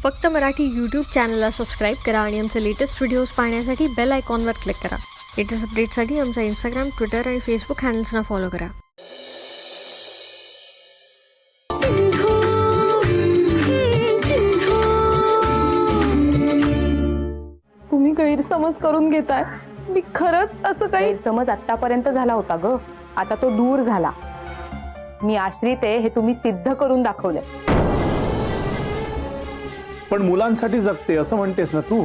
फक्त मराठी यूट्यूब चॅनलला सबस्क्राईब करा आणि आमचे लेटेस्ट व्हिडिओज पाहण्यासाठी बेल आयकॉनवर क्लिक करा. लेटेस्ट अपडेट्ससाठी आमचा इंस्टाग्राम, ट्विटर आणि फेसबुक हँडल्सना फॉलो करा. तुम्ही गैरसमज करून घेताय. मी खरंच असं काही गैरसमज आतापर्यंत झाला होता ग, आता तो दूर झाला. मी आश्रित आहे हे तुम्ही सिद्ध करून दाखवलंय. पण मुलांसाठी जगते असं म्हणतेस ना तू,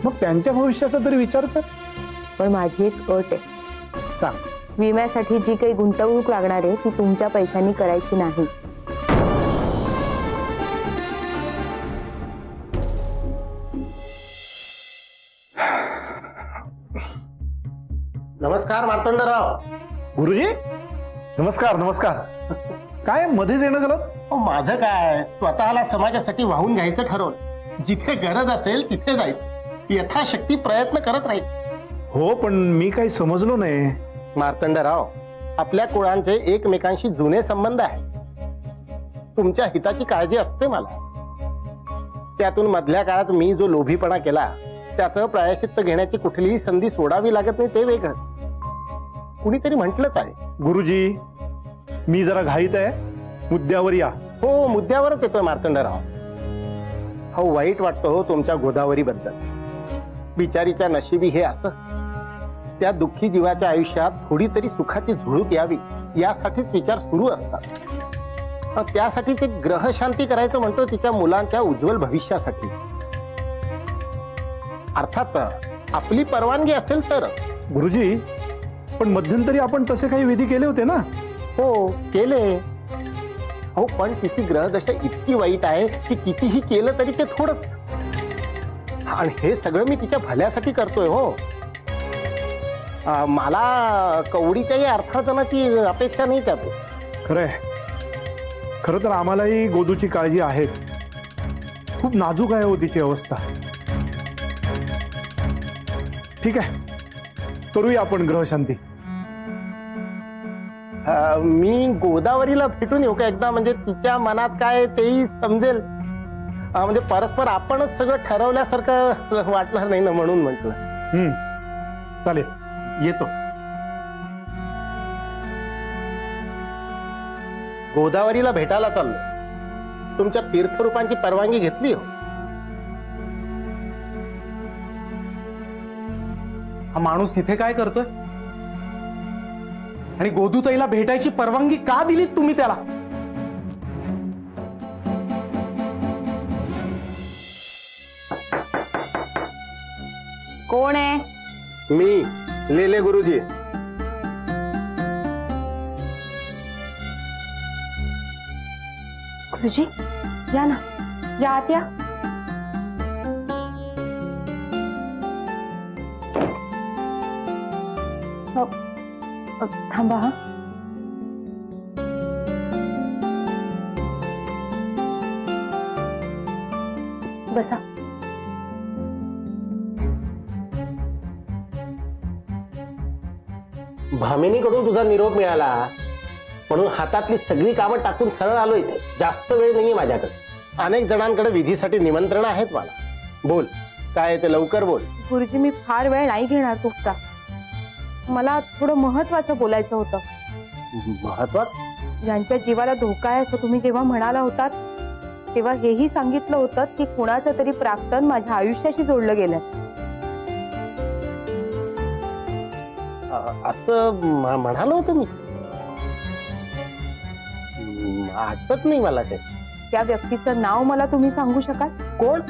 मग त्यांच्या भविष्याचा तरी विचार कर. पण माझी एक अट आहे. सांग. विम्यासाठी जी काही गुंतवणूक लागणार आहे ती तुमच्या पैशांनी करायची नाही. नमस्कार मार्तंडराव. गुरुजी नमस्कार. नमस्कार. काय मध्येच येणं गेलं? माझं काय, स्वतःला समाजासाठी वाहून घ्यायचं ठरवलं. जिथे गरज असेल तिथे जायचं, यथाशक्ती प्रयत्न करत राहायचं. हो, पण मी काही समजलो नाही. मार्तंडराव, आपल्या कुळांचे एकमेकांशी जुने संबंध आहेत. तुमच्या हिताची काळजी असते मला. त्यातून मधल्या काळात मी जो लोभीपणा केला त्याचं प्रायश्चित्त घेण्याची कुठलीही संधी सोडावी लागत नाही, ते वेगळं. कुणीतरी म्हटलंच आहे. गुरुजी मी जरा घाईत आहे, मुद्द्यावर या. हो, मुद्द्यावरच येतोय मार्तंडराव. हो, वाईट वाटतं हो तुमच्या गोदावरी बद्दल. बिचारीच्या नशिबी हे असं. त्या दुःखी जीवाच्या आयुष्यात थोडी तरी सुखाची झुळूक यावी यासाठीच विचार सुरू असतात. त्यासाठीच एक ग्रहशांती करायचं म्हणतो तिच्या मुलांच्या उज्ज्वल भविष्यासाठी. अर्थात आपली परवानगी असेल तर. गुरुजी पण मध्यंतरी आपण तसे काही विधी केले होते ना? हो केले. हो, पण तिची ग्रहदशा इतकी वाईट आहे की कितीही केलं तरी ते थोडंच. आणि हे सगळं मी तिच्या भल्यासाठी करतोय. हो, मला कवडीच्याही अर्थार्जनाची अपेक्षा नाही त्यात. खरंय. खरं तर आम्हालाही गोदूची काळजी आहेच. खूप नाजूक आहे हो तिची अवस्था. ठीक आहे, करूया आपण ग्रहशांती. मी गोदावरीला भेटून येऊ का एकदा, म्हणजे तिच्या मनात काय तेही समजेल. म्हणजे परस्पर आपणच सगळं ठरवल्यासारखं वाटणार नाही ना, म्हणून म्हटलं. चालेल, येतो. गोदावरीला भेटायला चाललो. तुमच्या तीर्थरूपांची परवानगी घेतली हो. हा माणूस तिथे काय करतोय आणि गोदूताईला भेटायची परवानगी का दिली तुम्ही त्याला? कोण आहे? मी लेले गुरुजी. गुरुजी या ना, या आत या. थांबा हा. बसा. भामिनीकडून तुझा निरोप मिळाला म्हणून हातातली सगळी कामं टाकून सरळ आलोय. जास्त वेळ नाहीये माझ्याकडे. अनेक जणांकडे विधीसाठी निमंत्रण आहेत मला. बोल, काय ते लवकर बोल. गुरुजी मी फार वेळ नाही घेणार तुमचा. मला थोडं महत्वाचं बोलायचं होतं. महत्वात? ज्यांच्या जीवाला धोका आहे असं तुम्ही जेव्हा म्हणाला होतात तेव्हा हेही सांगितलं होतं की कुणाचं तरी प्राक्तन माझ्या आयुष्याशी जोडलं गेलंय. असं म्हणालो होतो मी? आठवत नाही मला ते. त्या व्यक्तीचं नाव मला तुम्ही सांगू शकाल? कोण?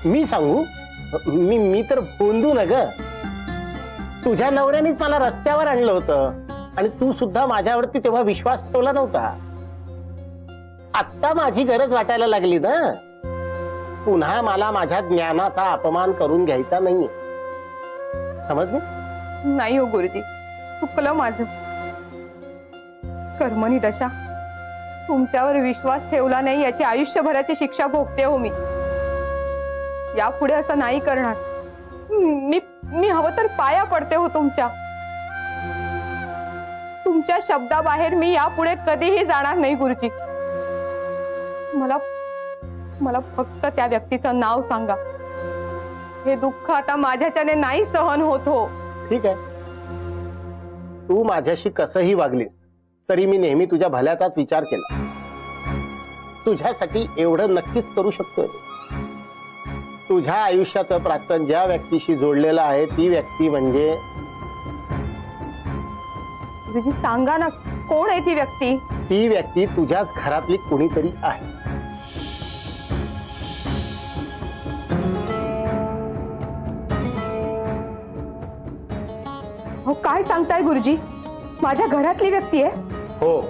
मी सांगू? मी तर बोंदू ना ग. तुझ्या नवऱ्यानेच मला रस्त्यावर आणलं होतं आणि तू सुद्धा माझ्यावरती तेव्हा विश्वास ठेवला नव्हता. आत्ता माझी गरज वाटायला लागली ना. पुन्हा मला माझ्या ज्ञानाचा अपमान करून घ्यायचा नाहीये. समजले? नाही हो गुरुजी, चुकलं माझं. कर्मणी दशा. तुमच्यावर विश्वास ठेवला नाही याची आयुष्यभराची शिक्षा भोगते हो मी. यापुढे असं नाही करणार. मी हवं तर पाया पडते हो तुमच्या. तुमच्या शब्दाबाहेर मी यापुढे कधीही जाणार नाही गुरुजी. मला मला फक्त त्या व्यक्तीचं नाव सांगा. हे दुःख आता माझ्याच्याने नाही सहन होत हो. ठीक आहे, तू माझ्याशी कसंही वागलीस तरी मी नेहमी तुझ्या भल्याचाच विचार केला. तुझ्यासाठी एवढं नक्कीच करू शकतोय. तुझ्या आयुष्याचं प्राक्तन ज्या व्यक्तीशी जोडलेलं आहे ती व्यक्ती म्हणजे गुरुजी सांगा ना, कोण आहे ती व्यक्ती? ती व्यक्ती तुझ्याच घरातली कुणीतरी आहे. हो, काय सांगताय गुरुजी? माझ्या घरातली व्यक्ती आहे? हो.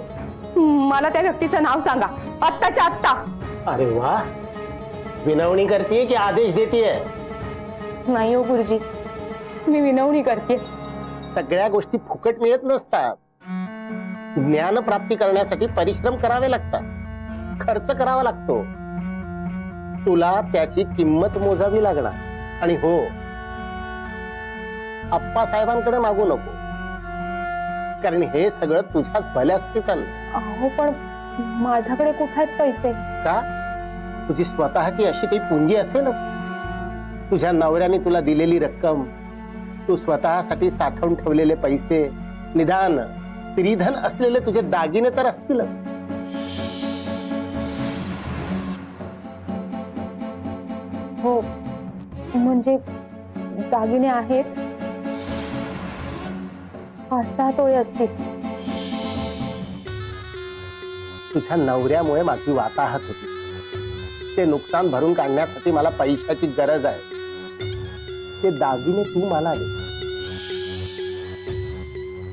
मला त्या व्यक्तीचं नाव सांगा, आत्ताच्या आत्ता. अरे वा, विनवणी करतेय की आदेश देतेय? नाही हो गुरुजी, मी विनवणी करते. सगळ्या गोष्टी फुकट मिळत नसतात. ज्ञान प्राप्ती करण्यासाठी परिश्रम करावे लागतात, खर्च करावा लागतो. तुला त्याची किंमत मोजावी लागणार. आणि हो, आप्पासाहेबांकडे मागू नको, कारण हे सगळं तुझ्याच भल्यासाठी चाललं. अहो पण माझ्याकडे कुठे आहेत पैसे? का? तुझी स्वतःची अशी काही पुंजी असेल? तुझ्या नवऱ्याने तुला दिलेली रक्कम, तू स्वतःसाठी साठवून ठेवलेले पैसे, निदान स्त्रीधन असलेले तुझे दागिने तर असतील. हो, म्हणजे दागिने आहेत, 5-6 तोळे असतील. तुझ्या नवऱ्यामुळे माझी वाताहत होती. ते नुकसान भरून काढण्यासाठी मला पैशाची गरज आहे. ते दागिने तू मला दे,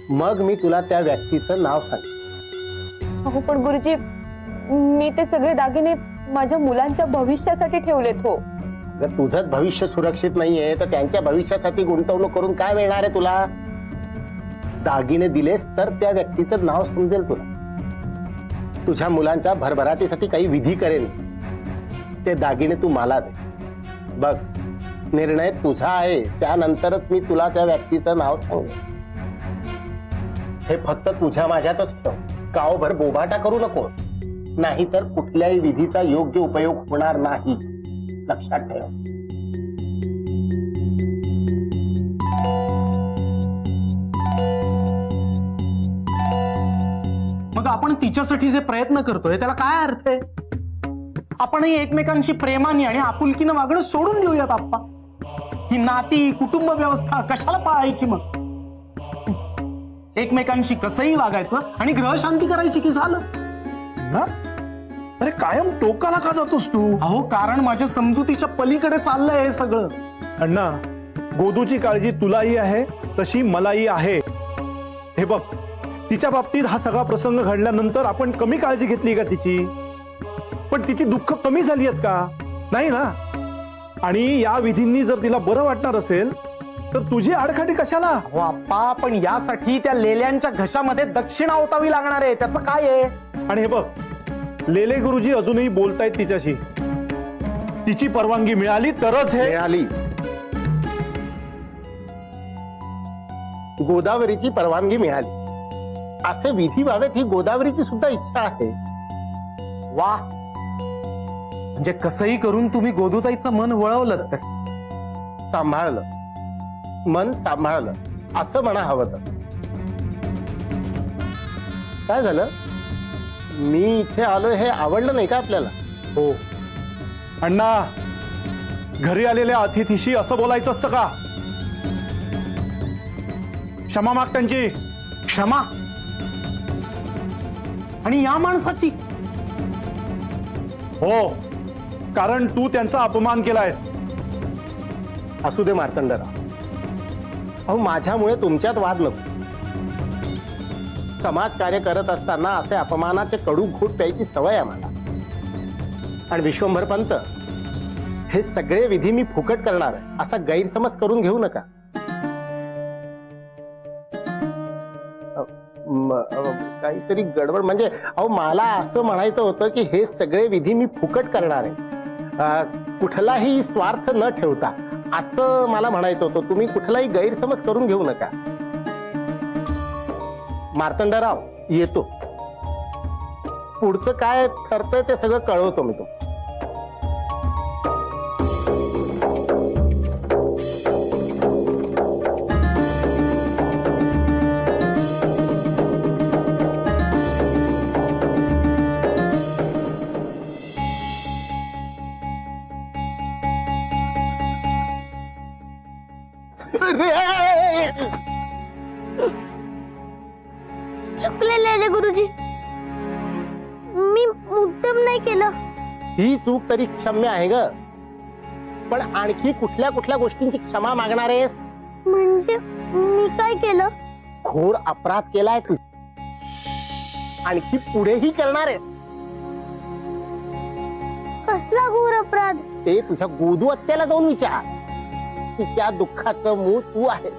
मग मी तुला त्या व्यक्तीचं नाव सांग. अहो पण गुरुजी, मी ते सगळे दागिने माझ्या मुलांच्या भविष्यासाठी ठेवलेत हो. जर तुझंच भविष्य सुरक्षित नाहीये तर त्यांच्या भविष्यासाठी गुंतवणूक करून काय मिळणार आहे तुला? दागिने दिलेस तर त्या व्यक्तीचं नाव समजेल तुला. तुझ्या मुलांच्या भरभराटीसाठी काही विधी करेन. ते दागिने तू मला दे. बघ, निर्णय तुझा आहे, त्यानंतरच मी तुला त्या व्यक्तीचं नाव सांगेन. हे फक्त तुझ्या माझ्यातच ठेव. गावभर बोभाटा करू नको, नाहीतर कुठल्याही विधीचा योग्य उपयोग होणार नाही. लक्षात ठेव. मग आपण तिच्यासाठी जे प्रयत्न करतोय त्याला काय अर्थ आहे? आपणही एकमेकांशी प्रेमाने आणि आपुलकीनं वागणं सोडून देऊयात आप्पा. ही नाती, कुटुंब व्यवस्था कशाला पाळायची? मग एकमेकांशी कसंही वागायचं आणि ग्रहशांती करायची की झालं ना? अरे कायम टोकाला का जातोस तू? अहो, कारण माझ्या समजुतीच्या पलीकडे चाललंय हे सगळं. अण्णा, गोदूची काळजी तुलाही आहे तशी मलाही आहे. हे बघ, तिच्या बाबतीत हा सगळा प्रसंग घडल्यानंतर आपण कमी काळजी घेतली का तिची? पण तिची दुःख कमी झाली आहेत का? नाही ना. आणि या विधींनी जर तिला बरं वाटणार असेल तर तुझी आडखाटी कशाला? हो आप्पा, पण यासाठी त्या लेल्यांच्या घशामध्ये दक्षिणा ओतावी लागणार आहे. त्याचं काय आहे? आणि हे बघ, लेले गुरुजी अजूनही बोलतायत तिच्याशी. तिची परवानगी मिळाली तरच हे. मिळाली. गोदावरीची परवानगी मिळाली. असे विधी व्हावेत ही गोदावरीची सुद्धा इच्छा आहे. वा, म्हणजे कसंही करून तुम्ही गोदूताईचं मन वळवलं तर? सांभाळलं, मन सांभाळलं असं म्हणा हवं तर. काय झालं? मी इथे आलोय हे आवडलं नाही का आपल्याला? हो अण्णा, घरी आलेल्या अतिथीशी असं बोलायचं असतं का? क्षमा माग त्यांची. क्षमा? आणि या माणसाची? हो, कारण तू त्यांचा अपमान केलायस. असू दे मार्तंडराव. अहो, माझ्यामुळे तुमच्यात वाद नको. समाजकार्य करत असताना असे अपमानाचे कडू घूट प्यायची सवय आहे मला. आणि विश्वंभर पंत, हे सगळे विधी मी फुकट करणार आहे असा गैरसमज करून घेऊ नका. काहीतरी गडबड म्हणजे, अहो मला असं म्हणायचं होतं की हे सगळे विधी मी फुकट करणार आहे, कुठलाही स्वार्थ न ठेवता, असं मला म्हणायचं होतं. तुम्ही कुठलाही गैरसमज करून घेऊ नका. मार्तंडराव, येतो. पुढचं काय ठरतंय ते सगळं कळवतो मी तुम्हाला. चुकलेले गुरुजी, मी मुद्दाम नाही केलं. ही चूक तरी क्षम्य आहे ग, पण आणखी कुठल्या कुठल्या गोष्टींची क्षमा मागणार आहेस? म्हणजे मी काय केलं? घोर अपराध केलाय तू, आणखी पुढेही करणार आहेस. कसला घोर अपराध? ते तुझ्या गोदू आत्याला जाऊन विचार. तिच्या दुःखाचं मूळ तू आहे.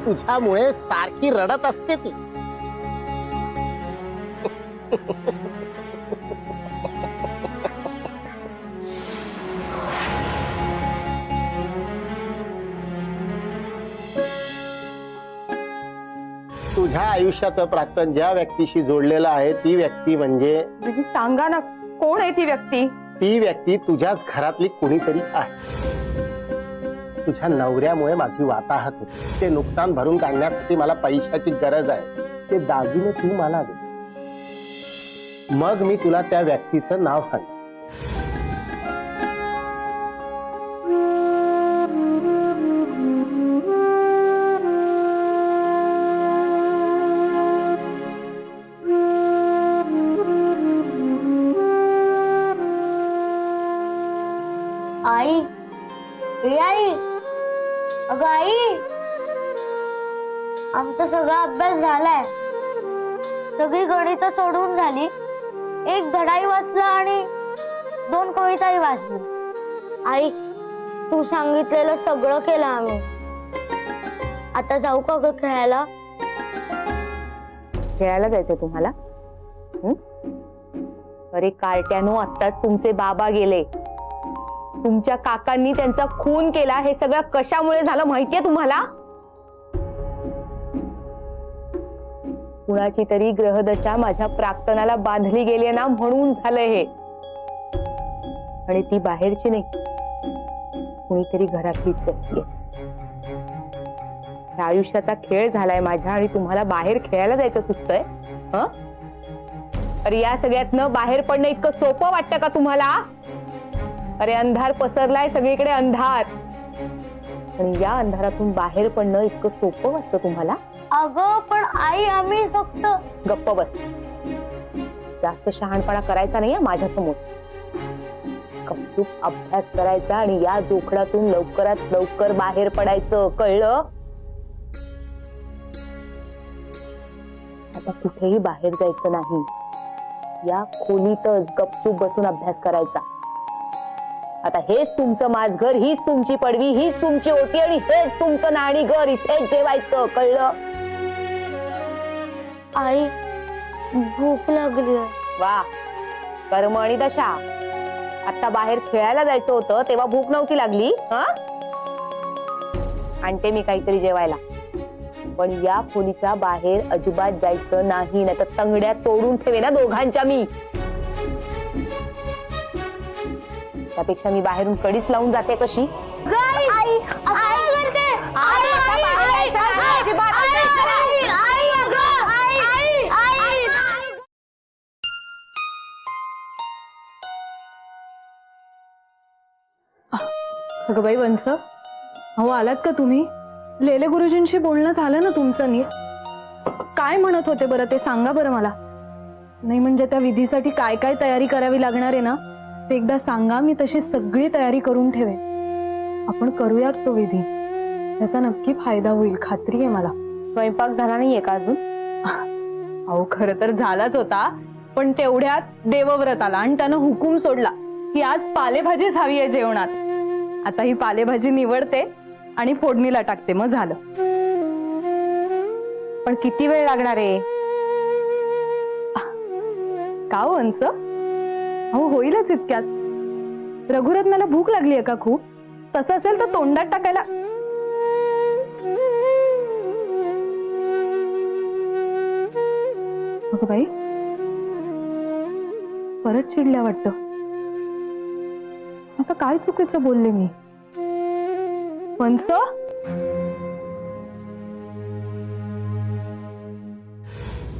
तुझ्यामुळे सारखी रडत असते ती. तुझ्या आयुष्याचं प्राक्तन ज्या व्यक्तीशी जोडलेलं आहे ती व्यक्ती म्हणजे दीदी सांगा ना, कोण आहे ती व्यक्ती? ती व्यक्ती तुझ्याच घरातली कोणीतरी आहे. तुझ्या नवऱ्यामुळे माझी वाताहत होती. ते नुकसान भरून काढण्यासाठी मला पैशाची गरज आहे. ते दागिने तू मला दे, मग मी तुला त्या व्यक्तीचं नाव सांग. आई, ए आई, अगं आई, आमचा सगळा अभ्यास झालाय. सगळी गणित सोडवून झाली. एक धडाई वाचला आणि 2 कविताही वाचली. आई, तू सांगितलेलं सगळं केलं आम्ही. आता जाऊ का ग खेळायला? खेळायला जायचंय तुम्हाला? अरे कार्ट्यानो, आत्ताच तुमचे बाबा गेले. तुमच्या काकांनी त्यांचा खून केला. हे सगळं कशामुळे झालं माहितीये तुम्हाला? कुणाची तरी ग्रहदशा माझ्या प्राक्तनाला बांधली गेली ना, म्हणून झालंय हे. आणि ती बाहेरची नाही, कुणीतरी घरातलीच व्यक्ती आहे. आयुष्याचा खेळ झालाय माझ्या, आणि तुम्हाला बाहेर खेळायला जायचं सुचतंय? अरे या सगळ्यातनं बाहेर पडणं इतकं सोपं वाटतं का तुम्हाला? अरे अंधार पसरलाय सगळीकडे, अंधार. आणि या अंधारातून बाहेर पडणं इतकं सोपं वाटतं तुम्हाला? अगं पण आई, आम्ही फक्त... गप्प बस. जास्त शहाणपणा करायचा नाही माझ्या समोर. गपचूप अभ्यास करायचा आणि या जोखडातून लवकरात लवकर बाहेर पडायचं, कळलं? आता कुठेही बाहेर जायचं नाही. या खोलीतच गपचूप बसून अभ्यास करायचा. आता हेच तुमचं माझघर, हीच तुमची पडवी, हीच तुमची ओटी आणि हेच तुमचं नाणी घर. इथेच जेवायचं, कळलं? आई, भूक लागली. वा, कर्म आणि दशा. आता बाहेर खेळायला जायचं होतं तेव्हा भूक नव्हती लागली. आणते मी काहीतरी जेवायला. पण या खोलीच्या बाहेर अजिबात जायचं नाही, नाही तर तंगड्या तोडून ठेवे ना दोघांच्या मी. त्यापेक्षा मी बाहेरून कडीच लावून जाते कशी. अगं बाई वंस, अहो आलात का तुम्ही? लेले गुरुजींशी बोलणं झालं ना तुमचं नीट? काय म्हणत होते बरं ते सांगा बरं मला. नाही म्हणजे त्या विधीसाठी काय काय तयारी करावी लागणार आहे ना, ते एकदा सांगा. मी तशी सगळी तयारी करून ठेवे. आपण करूयात तो विधी, त्याचा नक्की फायदा होईल, खात्री आहे मला. स्वयंपाक झाला नाहीये का अजून? अहो खरं तर झालाच होता, पण तेवढ्यात देवव्रत आला आणि त्यानं हुकूम सोडला की आज पालेभाजीच हवी आहे जेवणात. आता ही पालेभाजी निवडते आणि फोडणीला टाकते, मग झालं. पण किती वेळ लागणार आहे? का हो हंस? अहो होईलच इतक्यात. रघुरत्नाला भूक लागली आहे का खूप? तसं असेल तर तोंडात टाकायला. अगं बाई, परत चिडल्या वाटतं. आता काय चुकीचं बोलले मी? वंस,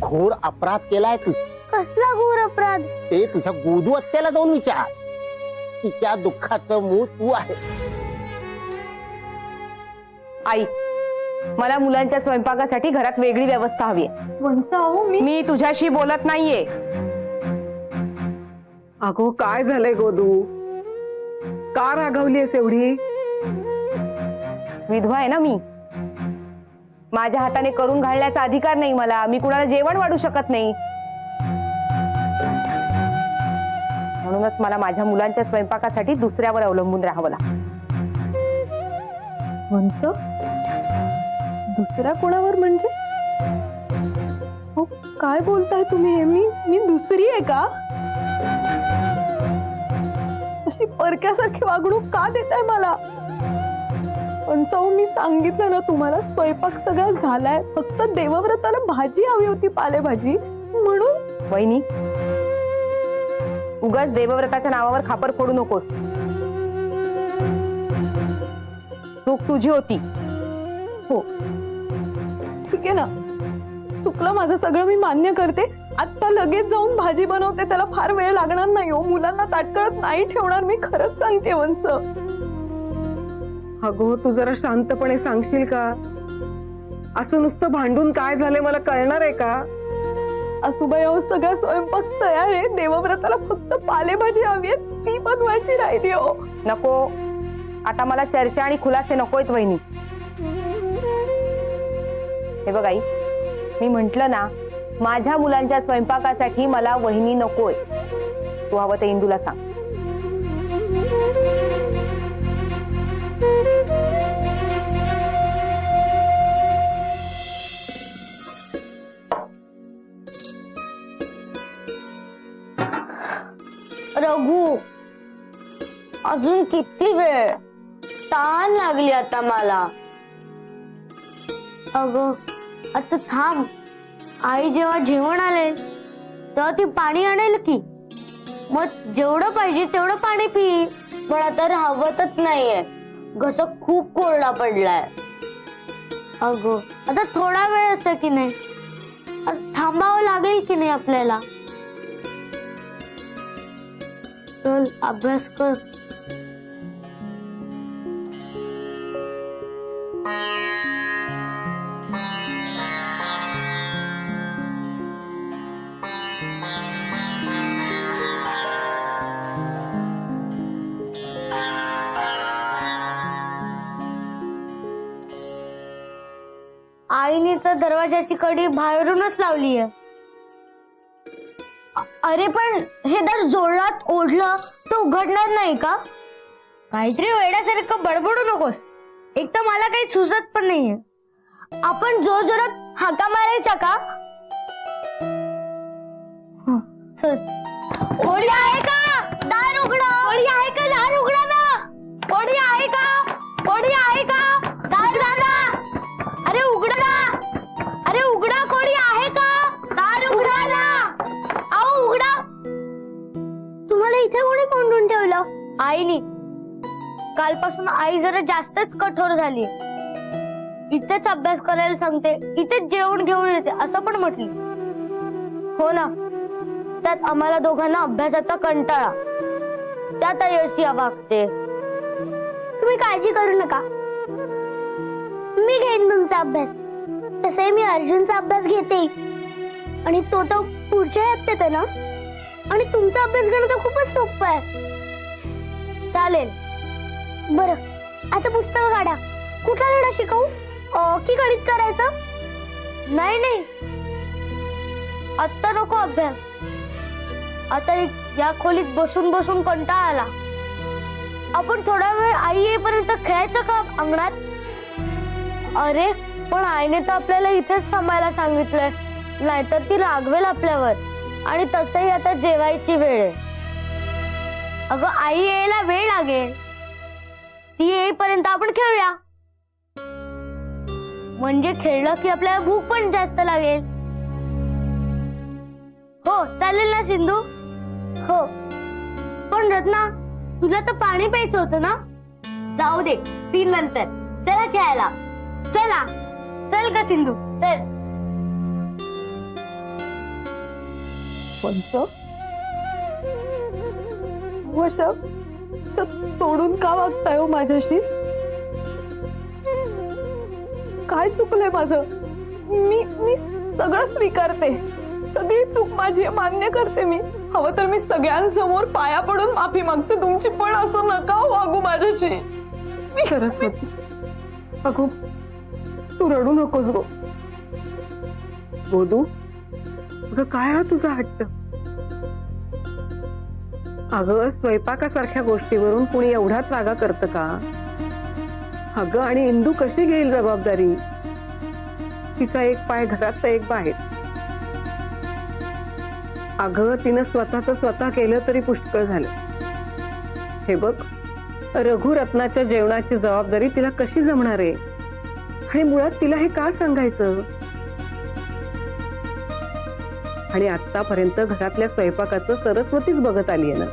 घोर अपराध केलाय तू. कसला घोर अपराध? ते तुझ्या गोदू आत्याला जाऊन विचार. तिच्या दुःखाचं मूळ तू आहे. आई, मला मुलांच्या स्वयंपाकासाठी घरात वेगळी व्यवस्था हवी आहे. वंस अहो मी तुझ्याशी बोलत नाहीये. अगो काय झालंय गोदू? का रागवलीयस एवढी? विधवा आहे ना मी. माझ्या हाताने करून घालण्याचा अधिकार नाही मला. मी कुणाला जेवण वाढू शकत नाही. म्हणूनच मला माझ्या मुलांच्या स्वयंपाकासाठी दुसऱ्यावर अवलंबून राहावं लागतं. वंस, दुसऱ्या कोणावर म्हणजे? हो, काय बोलताय तुम्ही? हे मी दुसरी आहे का? अशी परक्यासारखी वागणूक का देताय मला? वंस, मी सांगितलं ना तुम्हाला, स्वयंपाक सगळा झालाय. फक्त देवव्रताला भाजी हवी होती, पालेभाजी, म्हणून. वहिनी, उगाच देवव्रताच्या नावावर खापर फोडू नकोस. चूक तुझी होती. हो, ठीक आहे ना, चुकलं माझं सगळं, मी मान्य करते. आता लगेच जाऊन भाजी बनवते. त्याला फार वेळ लागणार नाही हो. मुलांना ताटकळत नाही ठेवणार मी, खरंच सांगते वंस. अगो तू जरा शांतपणे सांगशील का? असं नुसतं भांडून काय झालंय मला कळणार आहे का? आसूबाई, अहो सगळा स्वयंपाक तयार आहे. देवव्रताला फक्त पालेभाजी हवी आहे, ती बनवायची राहिली हो. नको, आता मला चर्चा आणि खुलासे नकोयत वहिनी. हे बघ आई, मी म्हंटल ना, माझ्या मुलांच्या स्वयंपाकासाठी मला वहिनी नकोय. तू हवं ते इंदूला सांग. रघु, अजून किती वेळ? ताण लागली आता मला. अगं आता थांब. आई जेव्हा जेवण आले तेव्हा ती पाणी आणेल की. मग जेवढं पाहिजे तेवढं पाणी पी. पण आता राहवतच नाहीये, घसा खूप कोरडा पडलाय. अगं आता थोडा वेळच आहे की नाही, थांबावं लागेल की नाही आपल्याला. चल अभ्यास कर. आईने तर दरवाजाची कडी बाहेरूनच लावली आहे. अरे पण हे दर जोरात ओढलं तर उघडणार नाही का? काहीतरी वेड्यासारखं बडबडू नकोस. एक तर मला काही सुचत पण नाहीये. आपण जोर जोरात हाका मारायचा का? चल. कोणी आहे का? दार उघडा. कोणी आहे का? दार उघडा ना. कोणी आहे का? कोणी आहे का? दार उघडा ना. अरे उघडा ना. अरे उघडा. कोणी आहे का? दार उघडा ना. आओ उघडा. तुम्हाला इथे कोणी कोंडून ठेवलं? आईनी. कालपासून आई जरा जास्तच कठोर झाली. इथेच अभ्यास करायला सांगते, इथेच जेवण घेऊन येते असं पण म्हटली. हो ना, त्यात आम्हाला दोघांना अभ्यासाचा कंटाळा. त्यात आई अशी वागते. तुम्ही काळजी करू नका, मी घेईन तुमचा अभ्यास. तसे मी अर्जुनचा अभ्यास घेते आणि तो तर पुढच्या हप्त्यात आहे ना. आणि तुमचा अभ्यास घेणं तर खूपच सोपं आहे. चालेल. बरं, आता पुस्तकं काढा. कुठला धडा शिकवू की गणित करायचं? नाही नाही, आता नको अभ्यास. आता या खोलीत बसून बसून कंटाळा आला. आपण थोडा वेळ आई येईपर्यंत खेळायचं का अंगणात? अरे पण आईने तर आपल्याला इथेच थांबायला सांगितलंय, नाहीतर ती रागवेल आपल्यावर. आणि तसंही आता जेवायची वेळ आहे. अगं आई यायला वेळ लागेल. ती येईपर्यंत आपण खेळूया. म्हणजे खेळलं की आपल्याला भूक पण जास्त लागेल. हो चालेल ना सिंधू. हो पण रत्ना तुला तर पाणी प्यायचं होतं ना. जाऊ दे पी नंतर. चला खेळायला. चला चल का सिंधू चल. तोडून का वागताय हो माझ्याशी. काय चुकलंय माझं. मी सगळं स्वीकारते. सगळी चूक माझी आहे, मान्य करते मी. हवं तर मी सगळ्यांसमोर पाया पडून माफी मागते तुमची, पण असं नका वागू माझ्याशी. सरस्वती अगो तू रडू नकोस गो. गोदू अगं काय हा तुझा हट्ट. अगं स्वयंपाकासारख्या गोष्टीवरून कुणी एवढाच रागा करतं का. अगं आणि इंदू कशी घेईल जबाबदारी. तिचा एक पाय घरात तर एक बाहेर. अगं तिनं स्वतःच स्वतः केलं तरी पुष्कळ झालं. हे बघ रघुरत्नाच्या जेवणाची जबाबदारी तिला कशी जमणार आहे. आणि मुळात तिला हे का सांगायचं. आणि आतापर्यंत घरातल्या स्वयंपाकाचं सरस्वतीच बघत आली आहे ना.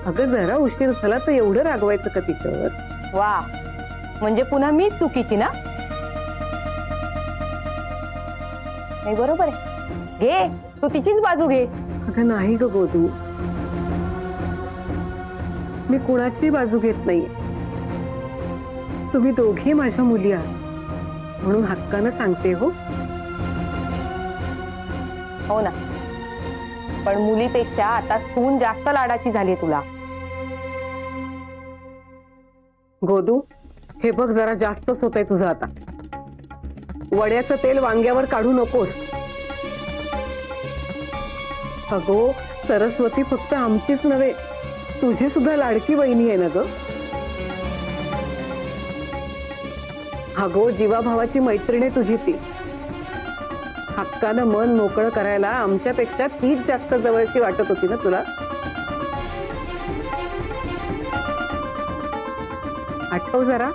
अगं जरा उशीर झाला तर एवढं रागवायचं का तिच्यावर. वा म्हणजे पुन्हा मीच चुकीची ना. नाही बरोबर आहे. घे तू तिचीच बाजू घे. अगं नाही ग गोदू. मी कुणाची बाजू घेत नाही. तुम्ही दोघी माझ्या मुली आहात म्हणून हक्कानं सांगते. हो हो ना. पण मुलीपेक्षा आता सून जास्त लाडाची झाली तुला. गोदू हे बघ जरा जास्तच होत आहे तुझं आता. वड्याचं तेल वांग्यावर काढू नकोस. अगो सरस्वती फक्त आमचीच नव्हे तुझी सुद्धा लाडकी बहिणी आहे ना ग. अगो जीवाभावाची मैत्रिणी तुझी ती. हक्कानं मन मोकळं करायला आमच्यापेक्षा तीच जास्त जवळची वाटत होती ना तुला. आठव जरा.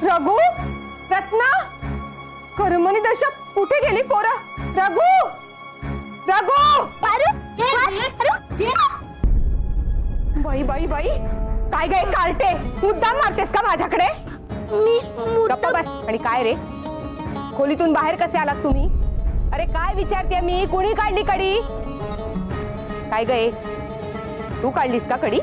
रघु रत्ना कर्मणी दशा कुठे गेली पोरा. रघु रघु बाई बाई बाई काय गे कार्टे मुद्दाम मारतेस का माझ्याकडे. गप्पा बस. आणि काय रे खोलीतून बाहेर कसे आलात तुम्ही. अरे काय विचारते मी. कुणी काढली कडी. काय गे तू काढलीस का कडी.